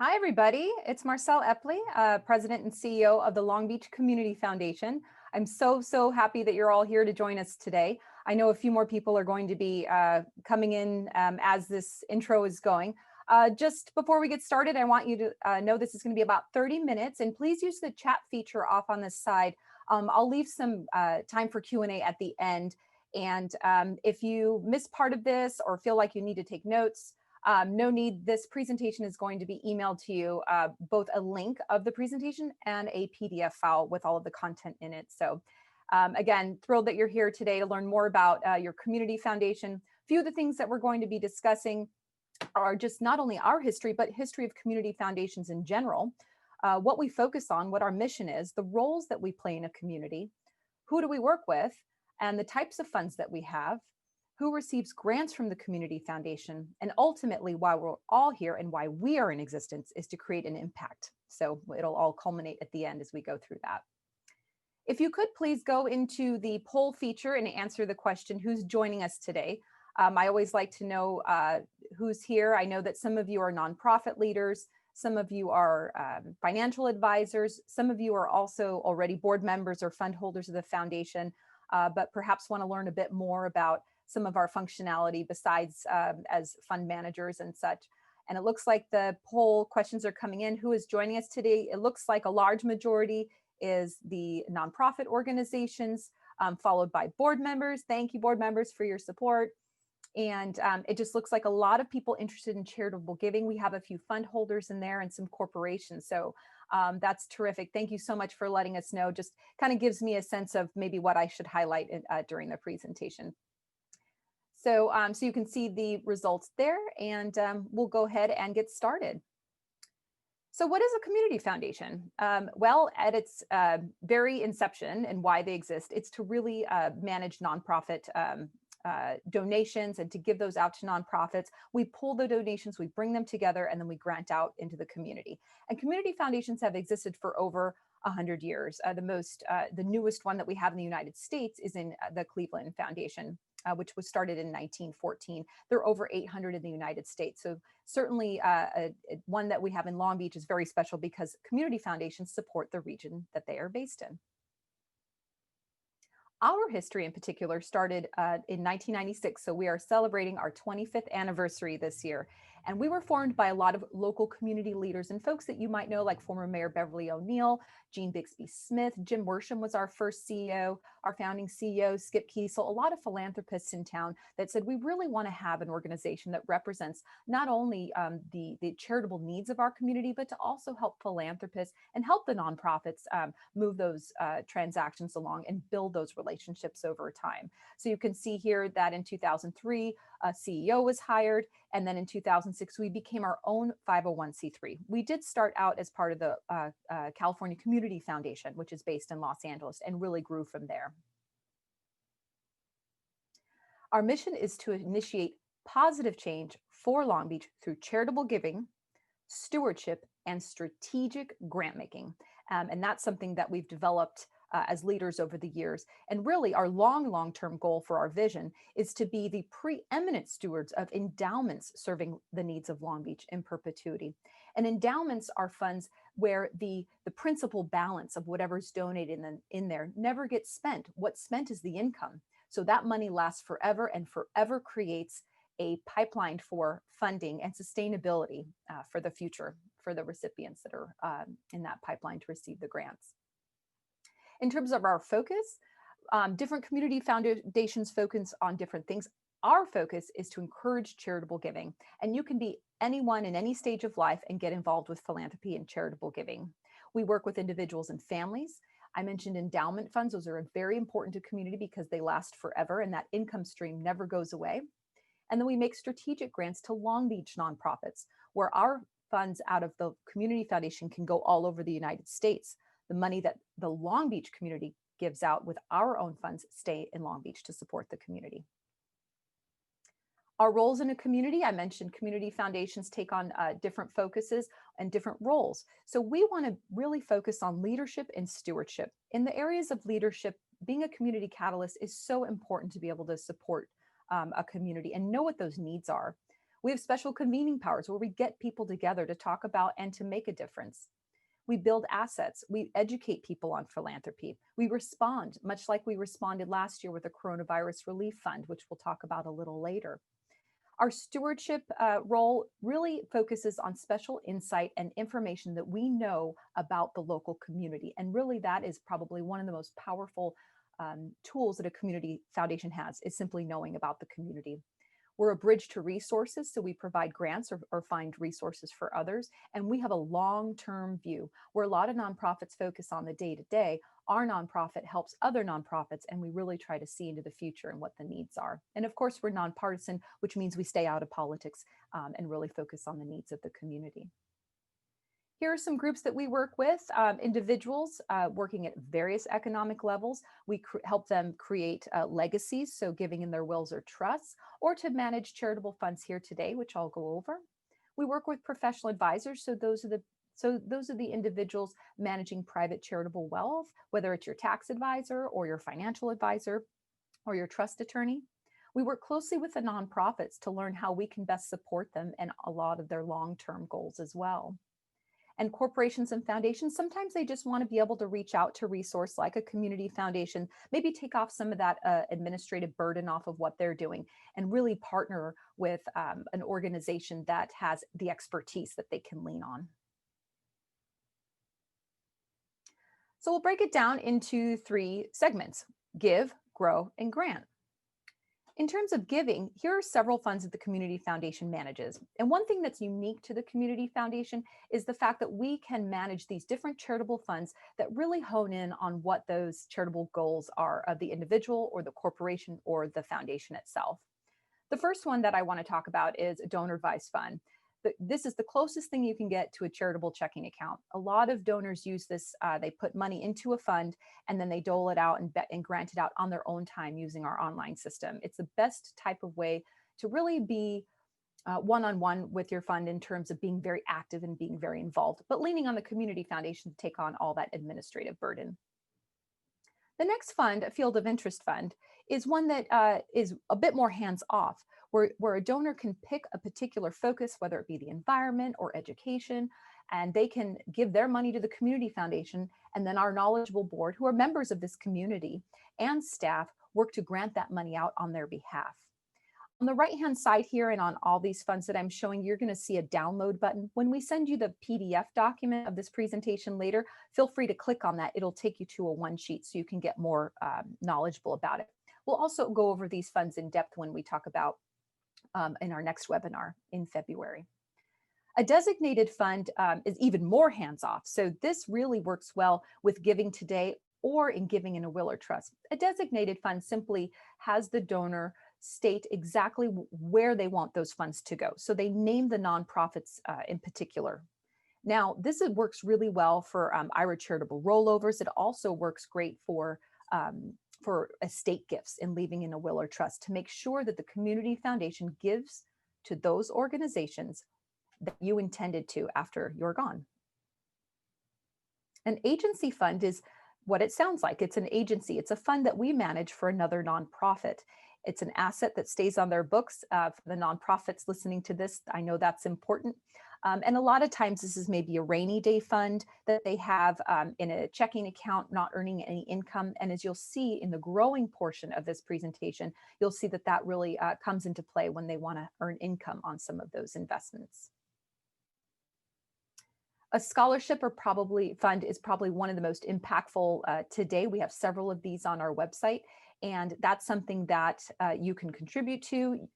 Hi, everybody. It's Marcelle Epley, President and CEO of the Long Beach Community Foundation. I'm so happy that you're all here to join us today. I know a few more people are going to be coming in as this intro is going. Just before we get started, I want you to know this is going to be about 30 minutes, and please use the chat feature off on this side. I'll leave some time for Q&A at the end. And if you miss part of this or feel like you need to take notes, no need. This presentation is going to be emailed to you, both a link of the presentation and a PDF file with all of the content in it. So again, thrilled that you're here today to learn more about your community foundation. A few of the things that we're going to be discussing are just not only our history, but history of community foundations in general, what we focus on, what our mission is, the roles that we play in a community, who do we work with, and the types of funds that we have, who receives grants from the Community Foundation, and ultimately why we're all here and why we are in existence is to create an impact. So it'll all culminate at the end as we go through that. If you could please go into the poll feature and answer the question, who's joining us today? I always like to know who's here. I know that some of you are nonprofit leaders, some of you are financial advisors, some of you are also already board members or fund holders of the foundation, but perhaps want to learn a bit more about some of our functionality besides as fund managers and such. And it looks like the poll questions are coming in. Who is joining us today? It looks like a large majority is the nonprofit organizations, followed by board members. Thank you, board members, for your support. And it just looks like a lot of people interested in charitable giving. We have a few fund holders in there and some corporations. So that's terrific. Thank you so much for letting us know. Just kind of gives me a sense of maybe what I should highlight during the presentation. So, so you can see the results there, and we'll go ahead and get started. So what is a community foundation? Well, at its very inception and why they exist, it's to really manage nonprofit donations and to give those out to nonprofits. We pull the donations, we bring them together, and then we grant out into the community. And community foundations have existed for over 100 years. The newest one that we have in the United States is in the Cleveland Foundation, which was started in 1914. There are over 800 in the United States. So certainly one that we have in Long Beach is very special because community foundations support the region that they are based in. Our history in particular started in 1996, so we are celebrating our 25th anniversary this year. And we were formed by a lot of local community leaders and folks that you might know, like former Mayor Beverly O'Neill, Jean Bixby Smith, Jim Worsham was our first CEO, our founding CEO, Skip Kiesel, a lot of philanthropists in town that said, we really want to have an organization that represents not only the charitable needs of our community, but to also help philanthropists and help the nonprofits move those transactions along and build those relationships over time. So you can see here that in 2003, a CEO was hired. And then in 2006, we became our own 501c3. We did start out as part of the California Community Foundation, which is based in Los Angeles, and really grew from there. Our mission is to initiate positive change for Long Beach through charitable giving, stewardship, and strategic grant making. And that's something that we've developed as leaders over the years. And really our long-term goal for our vision is to be the preeminent stewards of endowments serving the needs of Long Beach in perpetuity. And endowments are funds where the principal balance of whatever's donated in there never gets spent. What's spent is the income. So that money lasts forever and forever creates a pipeline for funding and sustainability for the future for the recipients that are in that pipeline to receive the grants. In terms of our focus, different community foundations focus on different things. Our focus is to encourage charitable giving, and you can be anyone in any stage of life and get involved with philanthropy and charitable giving. We work with individuals and families. I mentioned endowment funds. Those are very important to community because they last forever and that income stream never goes away. And then we make strategic grants to Long Beach nonprofits, where our funds out of the community foundation can go all over the United States. The money that the Long Beach community gives out with our own funds stay in Long Beach to support the community. Our roles in a community, I mentioned community foundations take on different focuses and different roles. So we want to really focus on leadership and stewardship. In the areas of leadership, being a community catalyst is so important to be able to support a community and know what those needs are. We have special convening powers where we get people together to talk about and to make a difference. We build assets. We educate people on philanthropy. We respond, much like we responded last year with the Coronavirus Relief Fund, which we'll talk about a little later. Our stewardship role really focuses on special insight and information that we know about the local community. And really that is probably one of the most powerful tools that a community foundation has, is simply knowing about the community. We're a bridge to resources, so we provide grants or find resources for others. And we have a long-term view where a lot of nonprofits focus on the day-to-day. Our nonprofit helps other nonprofits, and we really try to see into the future and what the needs are. And of course, we're nonpartisan, which means we stay out of politics and really focus on the needs of the community. Here are some groups that we work with, individuals working at various economic levels. We help them create legacies, so giving in their wills or trusts, or to manage charitable funds here today, which I'll go over. We work with professional advisors, so those are the individuals managing private charitable wealth, whether it's your tax advisor or your financial advisor or your trust attorney. We work closely with the nonprofits to learn how we can best support them and a lot of their long-term goals as well. And corporations and foundations, sometimes they just want to be able to reach out to a resource like a community foundation, maybe take off some of that administrative burden off of what they're doing and really partner with an organization that has the expertise that they can lean on. So we'll break it down into 3 segments: give, grow, and grant. In terms of giving, here are several funds that the Community Foundation manages. And one thing that's unique to the Community Foundation is the fact that we can manage these different charitable funds that really hone in on what those charitable goals are of the individual or the corporation or the foundation itself. The first one that I want to talk about is a donor advised fund. This is the closest thing you can get to a charitable checking account. A lot of donors use this, they put money into a fund and then they dole it out and grant it out on their own time using our online system. It's the best type of way to really be one-on-one with your fund in terms of being very active and being very involved, but leaning on the Community Foundation to take on all that administrative burden. The next fund, a field of interest fund, is one that is a bit more hands-off, where a donor can pick a particular focus, whether it be the environment or education, and they can give their money to the Community Foundation, and then our knowledgeable board, who are members of this community, and staff work to grant that money out on their behalf. On the right-hand side here and on all these funds that I'm showing, you're going to see a download button. When we send you the PDF document of this presentation later, feel free to click on that. It'll take you to a one sheet so you can get more knowledgeable about it. We'll also go over these funds in depth when we talk about in our next webinar in February. A designated fund is even more hands-off. So this really works well with giving today or in giving in a will or trust. A designated fund simply has the donor state exactly where they want those funds to go. So they name the nonprofits in particular. Now, this works really well for IRA charitable rollovers. It also works great for estate gifts and leaving in a will or trust to make sure that the Community Foundation gives to those organizations that you intended to after you're gone. An agency fund is what it sounds like. It's an agency. It's a fund that we manage for another nonprofit. It's an asset that stays on their books. For the nonprofits listening to this, I know that's important. And a lot of times this is maybe a rainy day fund that they have in a checking account, not earning any income. And as you'll see in the growing portion of this presentation, you'll see that that really comes into play when they want to earn income on some of those investments. A scholarship or fund is probably one of the most impactful today. We have several of these on our website, and that's something that you can contribute to.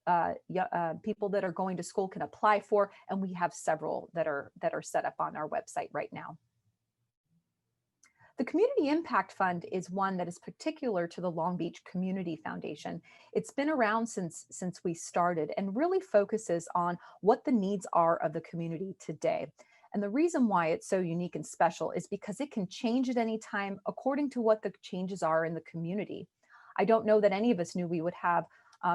People that are going to school can apply for, and we have several that are set up on our website right now. The Community Impact Fund is one that is particular to the Long Beach Community Foundation. It's been around since we started and really focuses on what the needs are of the community today. And the reason why it's so unique and special is because it can change at any time according to what the changes are in the community. I don't know that any of us knew we would have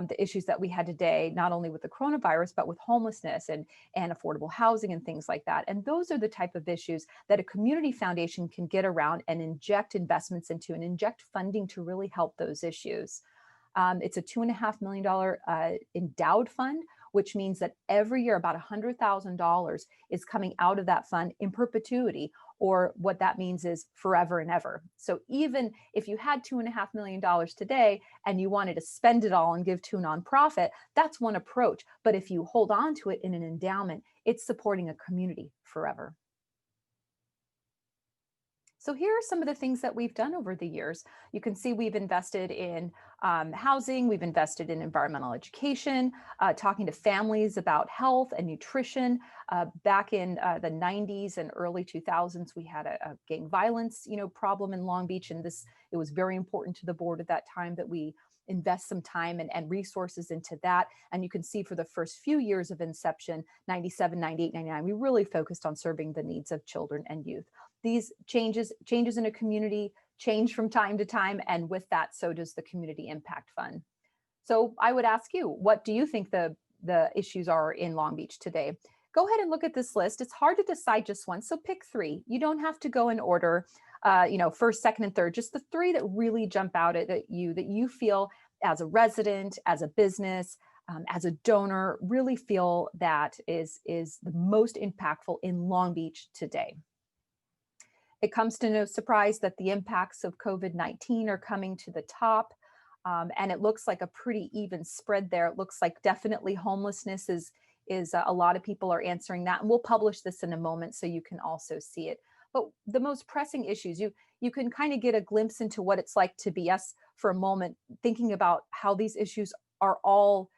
the issues that we had today, not only with the coronavirus, but with homelessness and affordable housing and things like that. And those are the type of issues that a community foundation can get around and inject investments into and inject funding to really help those issues. It's a $2.5 million endowed fund which means that every year about $100,000 is coming out of that fund in perpetuity, or what that means is forever and ever. So even if you had $2.5 million today and you wanted to spend it all and give to a nonprofit, that's one approach. But if you hold on to it in an endowment, it's supporting a community forever. So here are some of the things that we've done over the years. You can see we've invested in housing, we've invested in environmental education, talking to families about health and nutrition. Back in the 90s and early 2000s, we had a gang violence, problem in Long Beach, and it was very important to the board at that time that we invest some time and resources into that. And you can see for the first few years of inception, 97, 98, 99, we really focused on serving the needs of children and youth. These changes in a community change from time to time, and with that, so does the Community Impact Fund. So I would ask you, what do you think the issues are in Long Beach today? Go ahead and look at this list. It's hard to decide just one, so pick three. You don't have to go in order, first, second, and third. Just the three that really jump out at you, that you feel as a resident, as a business, as a donor, really feel that is the most impactful in Long Beach today. It comes to no surprise that the impacts of COVID-19 are coming to the top, and it looks like a pretty even spread there. It looks like definitely homelessness is a lot of people are answering that, and we'll publish this in a moment so you can also see it. But the most pressing issues, you can kind of get a glimpse into what it's like to be us for a moment, thinking about how these issues are all,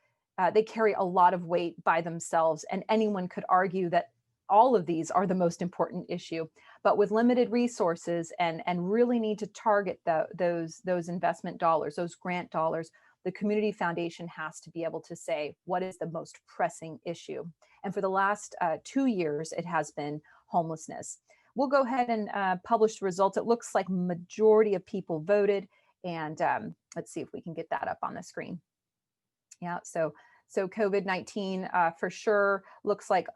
they carry a lot of weight by themselves, and anyone could argue that all of these are the most important issue. But with limited resources and really need to target those investment dollars, those grant dollars, the Community Foundation has to be able to say, what is the most pressing issue? And for the last 2 years, it has been homelessness. We'll go ahead and publish the results. It looks like majority of people voted. And let's see if we can get that up on the screen. Yeah, so COVID-19 for sure looks like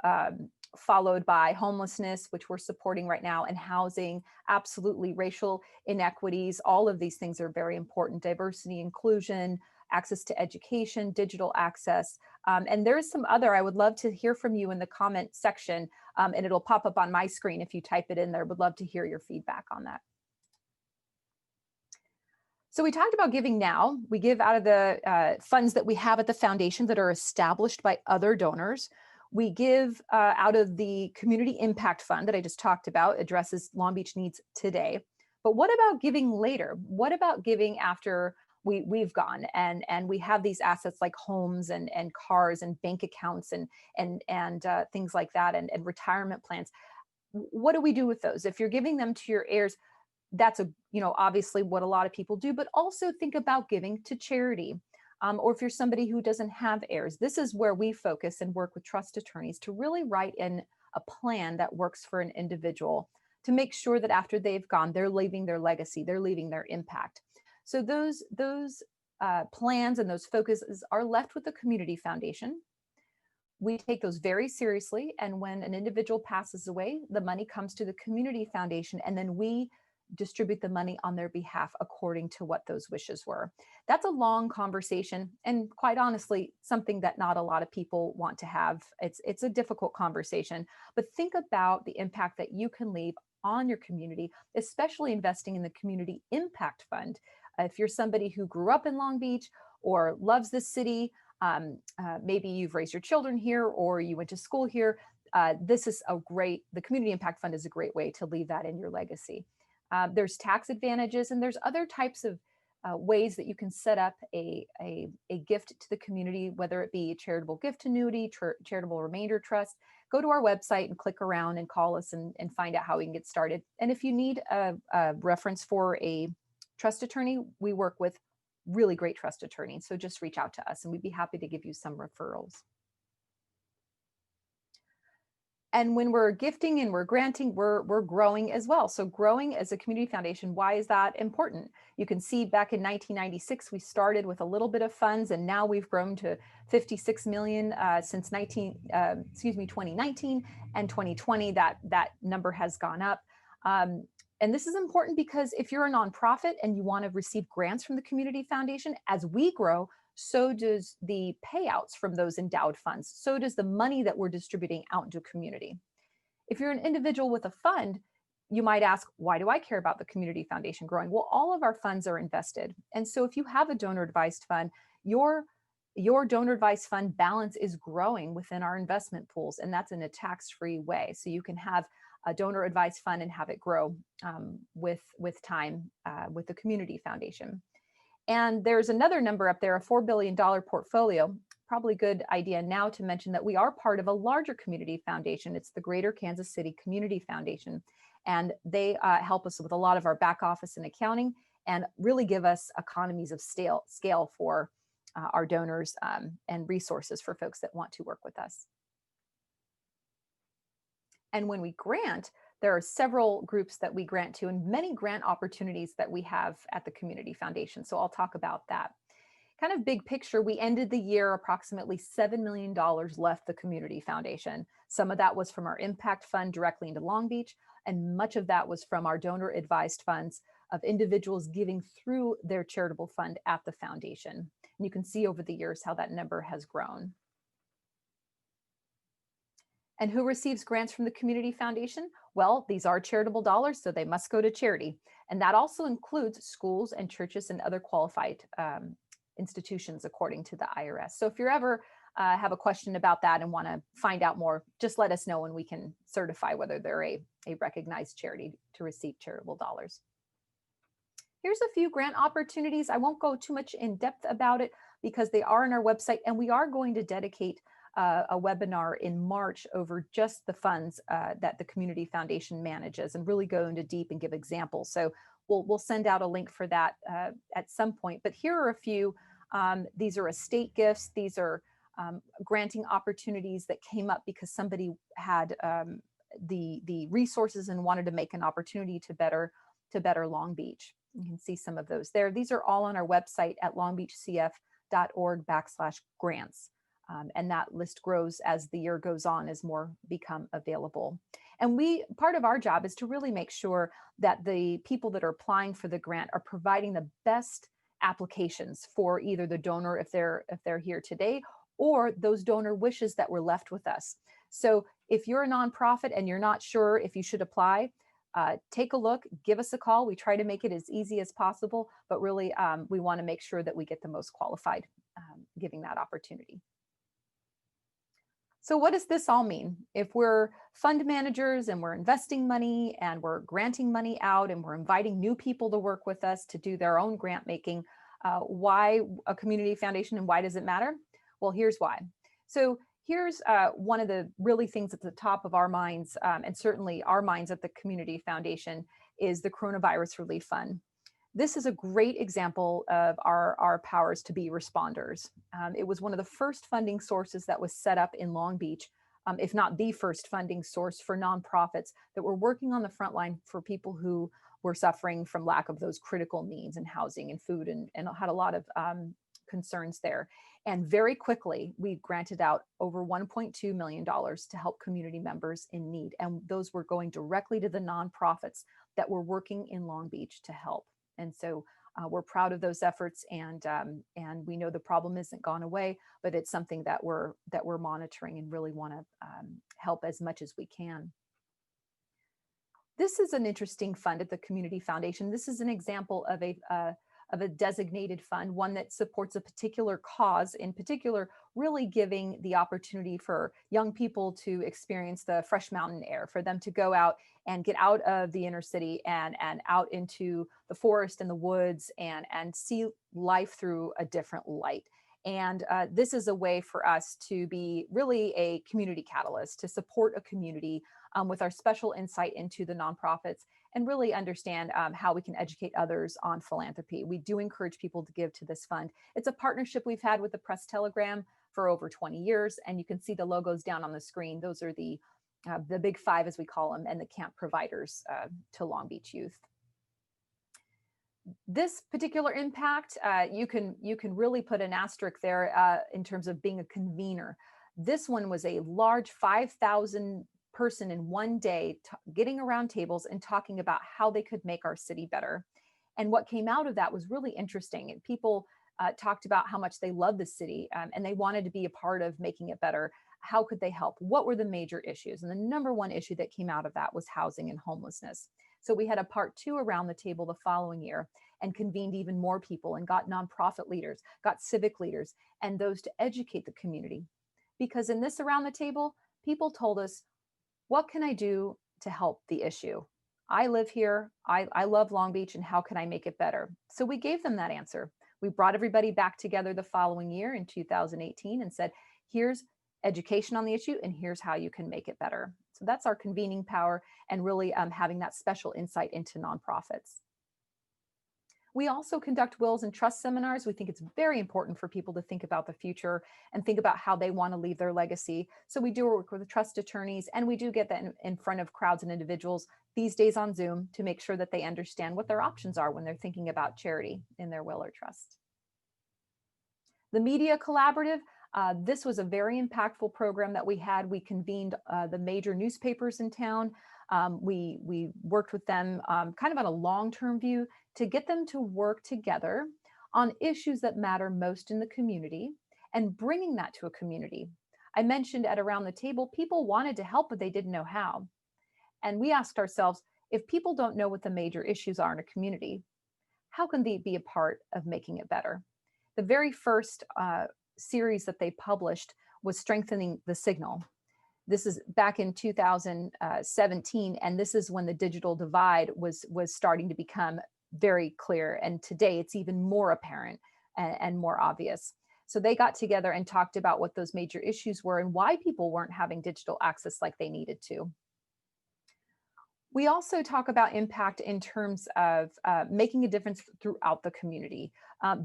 followed by homelessness, which we're supporting right now, and housing, absolutely racial inequities. All of these things are very important. Diversity, inclusion, access to education, digital access. And there's some other, I would love to hear from you in the comment section, and it'll pop up on my screen if you type it in there. Would love to hear your feedback on that. So we talked about giving now. We give out of the funds that we have at the foundation that are established by other donors. We give out of the Community Impact Fund that I just talked about, addresses Long Beach needs today. But what about giving later? What about giving after we've gone and we have these assets like homes and cars and bank accounts and things like that, and retirement plans? What do we do with those? If you're giving them to your heirs, that's obviously what a lot of people do, but also think about giving to charity. Or if you're somebody who doesn't have heirs, this is where we focus and work with trust attorneys to really write in a plan that works for an individual to make sure that after they've gone, they're leaving their legacy, they're leaving their impact. So those plans and those focuses are left with the Community Foundation. We take those very seriously, and when an individual passes away, the money comes to the Community Foundation, and then we distribute the money on their behalf according to what those wishes were. That's a long conversation, and quite honestly, something that not a lot of people want to have. It's a difficult conversation, but think about the impact that you can leave on your community, especially investing in the Community Impact Fund. If you're somebody who grew up in Long Beach or loves this city, maybe you've raised your children here or you went to school here, the Community Impact Fund is a great way to leave that in your legacy. There's tax advantages, and there's other types of ways that you can set up a gift to the community, whether it be a charitable gift annuity, charitable remainder trust. Go to our website and click around and call us and find out how we can get started. And if you need a reference for a trust attorney, we work with really great trust attorneys. So just reach out to us and we'd be happy to give you some referrals. And when we're gifting and we're granting, we're growing as well. So growing as a community foundation, why is that important? You can see back in 1996, we started with a little bit of funds, and now we've grown to 56 million since 2019 and 2020. That number has gone up. And this is important because if you're a nonprofit and you want to receive grants from the Community Foundation, as we grow, so does the payouts from those endowed funds, so does the money that we're distributing out into a community. If you're an individual with a fund, you might ask, why do I care about the community foundation growing? Well, all of our funds are invested. And so if you have a donor advised fund, your donor advised fund balance is growing within our investment pools, and that's in a tax-free way. So you can have a donor advised fund and have it grow with time with the community foundation. And there's another number up there, a $4 billion portfolio. Probably good idea now to mention that we are part of a larger community foundation. It's the Greater Kansas City Community Foundation. And they help us with a lot of our back office and accounting and really give us economies of scale for our donors and resources for folks that want to work with us. And when we grant, there are several groups that we grant to and many grant opportunities that we have at the Community Foundation. So I'll talk about that. Kind of big picture, we ended the year approximately $7 million left the Community Foundation. Some of that was from our impact fund directly into Long Beach, and much of that was from our donor advised funds of individuals giving through their charitable fund at the foundation. And you can see over the years how that number has grown. And who receives grants from the Community Foundation? Well, these are charitable dollars, so they must go to charity. And that also includes schools and churches and other qualified institutions according to the IRS. So if you're ever have a question about that and want to find out more, just let us know and we can certify whether they're a recognized charity to receive charitable dollars. Here's a few grant opportunities. I won't go too much in depth about it because they are on our website, and we are going to dedicate a webinar in March over just the funds that the Community Foundation manages and really go into deep and give examples. So we'll send out a link for that at some point. But here are a few. These are estate gifts. These are granting opportunities that came up because somebody had the resources and wanted to make an opportunity to better Long Beach. You can see some of those there. These are all on our website at longbeachcf.org/grants. And that list grows as the year goes on as more become available. And part of our job is to really make sure that the people that are applying for the grant are providing the best applications for either the donor if they're here today, or those donor wishes that were left with us. So if you're a nonprofit and you're not sure if you should apply, take a look, give us a call. We try to make it as easy as possible, but really we want to make sure that we get the most qualified giving that opportunity. So what does this all mean? If we're fund managers and we're investing money and we're granting money out and we're inviting new people to work with us to do their own grant making, why a community foundation and why does it matter? Well, here's why. So here's one of the really things at the top of our minds, and certainly our minds at the Community Foundation, is the Coronavirus Relief Fund. This is a great example of our powers to be responders. It was one of the first funding sources that was set up in Long Beach, if not the first funding source for nonprofits that were working on the front line for people who were suffering from lack of those critical needs in housing and food and had a lot of concerns there. And very quickly, we granted out over $1.2 million to help community members in need. And those were going directly to the nonprofits that were working in Long Beach to help. And so we're proud of those efforts, and we know the problem isn't gone away, but it's something that we're monitoring and really want to help as much as we can. This is an interesting fund at the Community Foundation. This is an example of a designated fund, one that supports a particular cause, in particular, really giving the opportunity for young people to experience the fresh mountain air, for them to go out and get out of the inner city and out into the forest and the woods and see life through a different light. And this is a way for us to be really a community catalyst, to support a community with our special insight into the nonprofits and really understand how we can educate others on philanthropy. We do encourage people to give to this fund. It's a partnership we've had with the Press Telegram for over 20 years, and you can see the logos down on the screen. Those are the big five, as we call them, and the camp providers to Long Beach youth. This particular impact, you can really put an asterisk there in terms of being a convener. This one was a large 5,000 person in one day getting around tables and talking about how they could make our city better. And what came out of that was really interesting. And people talked about how much they love the city, and they wanted to be a part of making it better. How could they help? What were the major issues? And the number one issue that came out of that was housing and homelessness. So we had a part 2 around the table the following year and convened even more people and got nonprofit leaders, got civic leaders, and those to educate the community. Because in this around the table, people told us, what can I do to help the issue? I live here, I love Long Beach, and how can I make it better? So we gave them that answer. We brought everybody back together the following year in 2018 and said, here's education on the issue, and here's how you can make it better. So that's our convening power, and really having that special insight into nonprofits. We also conduct wills and trust seminars. We think it's very important for people to think about the future and think about how they want to leave their legacy. So we do work with trust attorneys, and we do get that in front of crowds and individuals these days on Zoom to make sure that they understand what their options are when they're thinking about charity in their will or trust. The Media Collaborative, this was a very impactful program that we had. We convened the major newspapers in town. We worked with them kind of on a long-term view to get them to work together on issues that matter most in the community and bringing that to a community. I mentioned at Around the Table, people wanted to help, but they didn't know how. And we asked ourselves, if people don't know what the major issues are in a community, how can they be a part of making it better? The very first series that they published was Strengthening the Signal. This is back in 2017, and this is when the digital divide was starting to become very clear. And today it's even more apparent and more obvious. So they got together and talked about what those major issues were and why people weren't having digital access like they needed to. We also talk about impact in terms of making a difference throughout the community,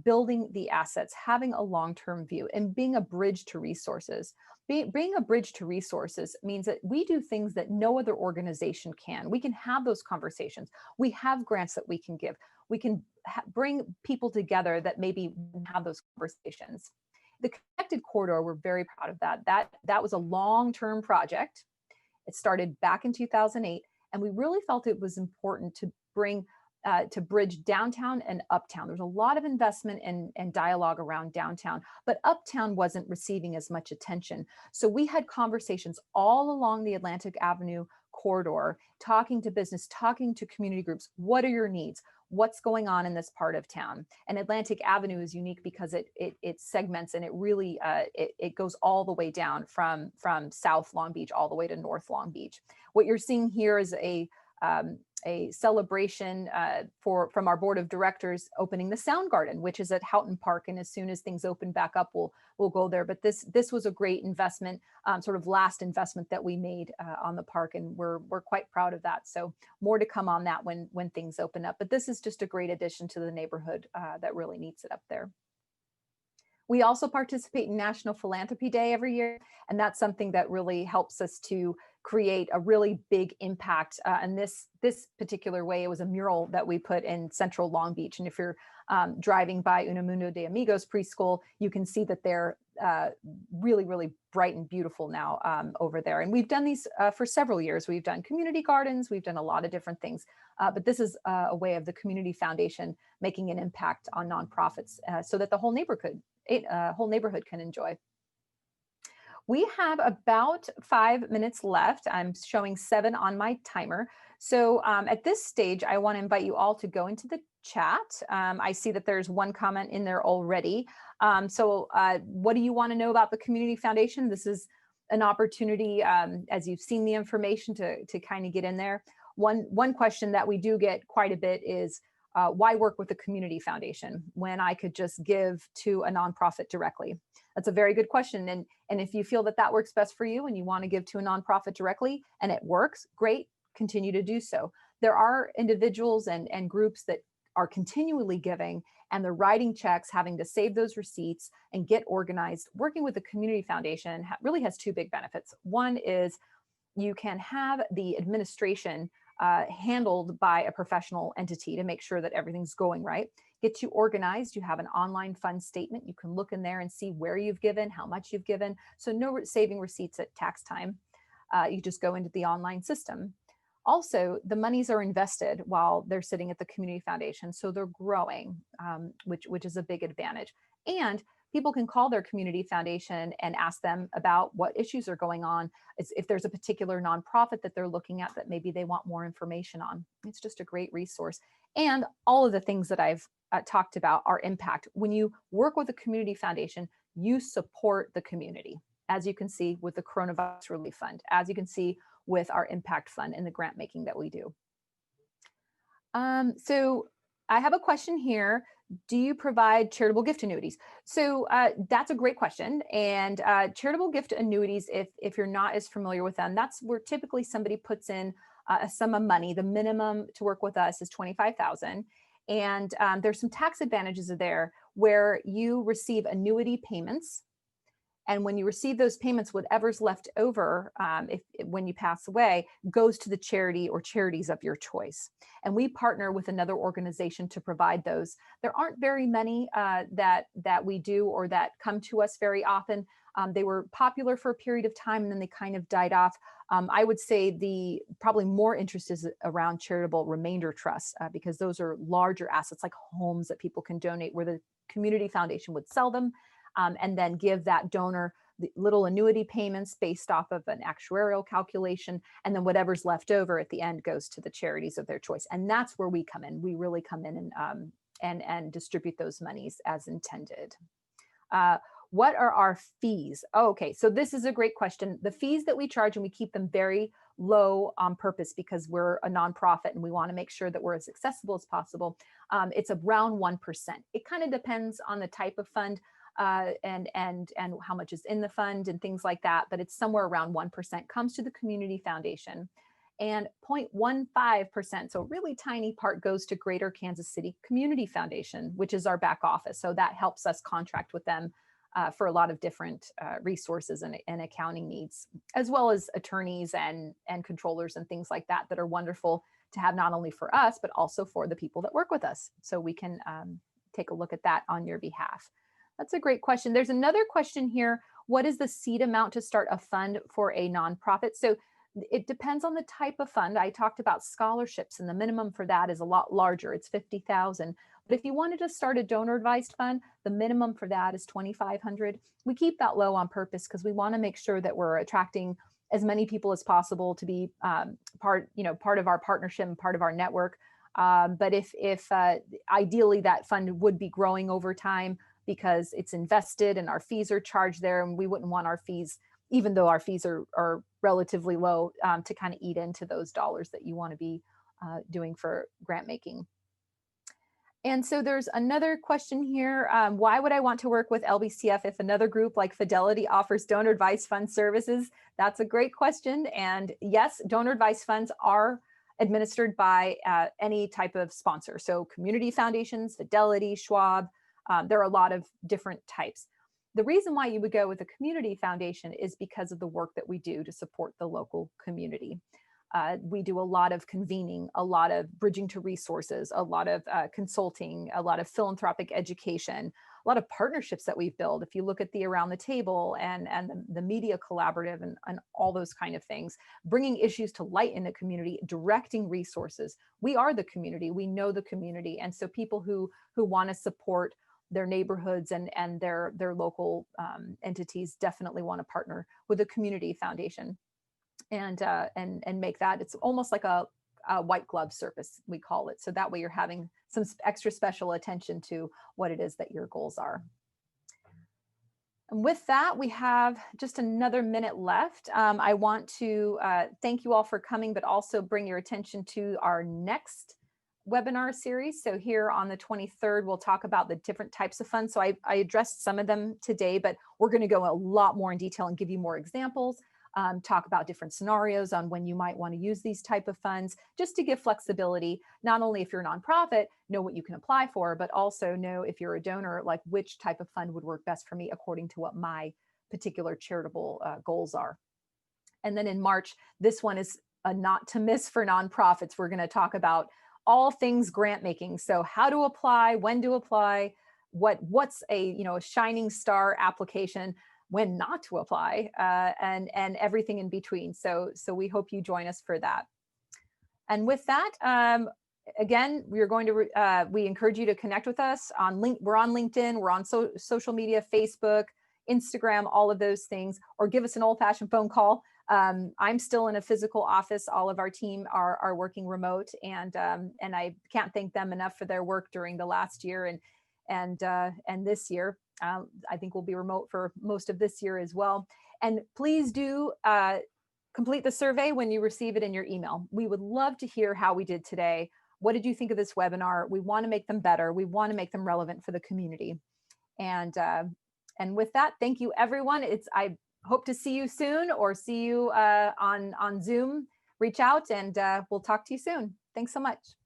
building the assets, having a long-term view, and being a bridge to resources. Being a bridge to resources means that we do things that no other organization can. We can have those conversations. We have grants that we can give. We can bring people together that maybe have those conversations. The Connected Corridor, we're very proud of that. That was a long-term project. It started back in 2008. And we really felt it was important to bridge downtown and uptown. There's a lot of investment and dialogue around downtown, but uptown wasn't receiving as much attention. So we had conversations all along the Atlantic Avenue corridor, talking to business, talking to community groups. What are your needs? What's going on in this part of town? And Atlantic Avenue is unique because it segments, and it really it goes all the way down from South Long Beach all the way to North Long Beach. What you're seeing here is a celebration from our board of directors opening the Sound Garden, which is at Houghton Park. And as soon as things open back up, we'll go there. But this was a great investment, sort of last investment that we made on the park, and we're quite proud of that. So more to come on that when things open up. But this is just a great addition to the neighborhood that really needs it up there. We also participate in National Philanthropy Day every year, and that's something that really helps us to create a really big impact. And this particular way, it was a mural that we put in Central Long Beach. And if you're driving by Unamundo de Amigos preschool, you can see that they're really, really bright and beautiful now over there. And we've done these for several years. We've done community gardens, we've done a lot of different things, but this is a way of the community foundation making an impact on nonprofits so that the whole neighborhood can enjoy. We have about 5 minutes left. I'm showing 7 on my timer. So at this stage, I want to invite you all to go into the chat. I see that there's one comment in there already. So what do you want to know about the Community Foundation? This is an opportunity, as you've seen the information, to kind of get in there. One question that we do get quite a bit is, why work with the Community Foundation when I could just give to a nonprofit directly? That's a very good question. And if you feel that that works best for you and you want to give to a nonprofit directly and it works, great, continue to do so. There are individuals and groups that are continually giving, and they're writing checks, having to save those receipts and get organized. Working with the Community Foundation really has 2 big benefits. One is you can have the administration handled by a professional entity to make sure that everything's going right. Get you organized. You have an online fund statement. You can look in there and see where you've given, how much you've given. So no saving receipts at tax time. You just go into the online system. Also, the monies are invested while they're sitting at the community foundation, so they're growing, which is a big advantage. And people can call their community foundation and ask them about what issues are going on. If there's a particular nonprofit that they're looking at that maybe they want more information on. It's just a great resource. And all of the things that I've talked about are impact. When you work with a community foundation, you support the community, as you can see with the Coronavirus Relief Fund, as you can see with our impact fund and the grant making that we do. So I have a question here. Do you provide charitable gift annuities? So that's a great question. And charitable gift annuities, if you're not as familiar with them, that's where typically somebody puts in a sum of money. The minimum to work with us is $25,000. And there's some tax advantages there where you receive annuity payments. And when you receive those payments, whatever's left over, when you pass away, goes to the charity or charities of your choice. And we partner with another organization to provide those. There aren't very many that we do or that come to us very often. They were popular for a period of time and then they kind of died off. I would say the probably more interest is around charitable remainder trusts because those are larger assets like homes that people can donate where the community foundation would sell them. And then give that donor the little annuity payments based off of an actuarial calculation. And then whatever's left over at the end goes to the charities of their choice. And that's where we come in. We really come in and distribute those monies as intended. What are our fees? Oh, okay, so this is a great question. The fees that we charge, and we keep them very low on purpose because we're a nonprofit and we want to make sure that we're as accessible as possible. It's around 1%. It kind of depends on the type of fund. And how much is in the fund and things like that, but it's somewhere around 1% comes to the community foundation and 0.15%, so a really tiny part goes to Greater Kansas City Community Foundation, which is our back office. So that helps us contract with them for a lot of different resources and accounting needs, as well as attorneys and controllers and things like that are wonderful to have not only for us, but also for the people that work with us. So we can take a look at that on your behalf. That's a great question. There's another question here. What is the seed amount to start a fund for a nonprofit? So it depends on the type of fund. I talked about scholarships and the minimum for that is a lot larger. It's $50,000. But if you wanted to start a donor advised fund, the minimum for that is $2,500. We keep that low on purpose because we want to make sure that we're attracting as many people as possible to be part of our partnership and part of our network. But if ideally that fund would be growing over time, because it's invested and our fees are charged there, and we wouldn't want our fees, even though our fees are relatively low, to kind of eat into those dollars that you want to be doing for grant making. And so there's another question here. Why would I want to work with LBCF if another group like Fidelity offers donor advice fund services? That's a great question. And yes, donor advice funds are administered by any type of sponsor. So community foundations, Fidelity, Schwab, there are a lot of different types. The reason why you would go with a community foundation is because of the work that we do to support the local community. We do a lot of convening, a lot of bridging to resources, a lot of consulting, a lot of philanthropic education, a lot of partnerships that we've built. If you look at the Around the Table and the media collaborative and all those kind of things, bringing issues to light in the community, directing resources. We are the community, we know the community. And so people who want to support their neighborhoods and their local entities definitely want to partner with a community foundation and make that. It's almost like a white glove service, we call it. So that way you're having some extra special attention to what it is that your goals are. And with that, we have just another minute left. I want to thank you all for coming, but also bring your attention to our next webinar series. So here on the 23rd, we'll talk about the different types of funds. So I addressed some of them today, but we're going to go a lot more in detail and give you more examples, talk about different scenarios on when you might want to use these type of funds, just to give flexibility, not only if you're a nonprofit, know what you can apply for, but also know if you're a donor, like which type of fund would work best for me according to what my particular charitable goals are. And then in March, this one is a not to miss for nonprofits. We're going to talk about all things grant making. So how to apply, when to apply, what's a shining star application, when not to apply, and everything in between. So we hope you join us for that. And with that, again, we encourage you to connect with us on we're on LinkedIn, we're on social media, Facebook, Instagram, all of those things, or give us an old-fashioned phone call. I'm still in a physical office. All of our team are working remote, and I can't thank them enough for their work during the last year and this year. I think we'll be remote for most of this year as well. And please do complete the survey when you receive it in your email. We would love to hear how we did today. What did you think of this webinar? We want to make them better. We want to make them relevant for the community. And with that, thank you, everyone. I hope to see you soon, or see you on Zoom. Reach out, and we'll talk to you soon. Thanks so much.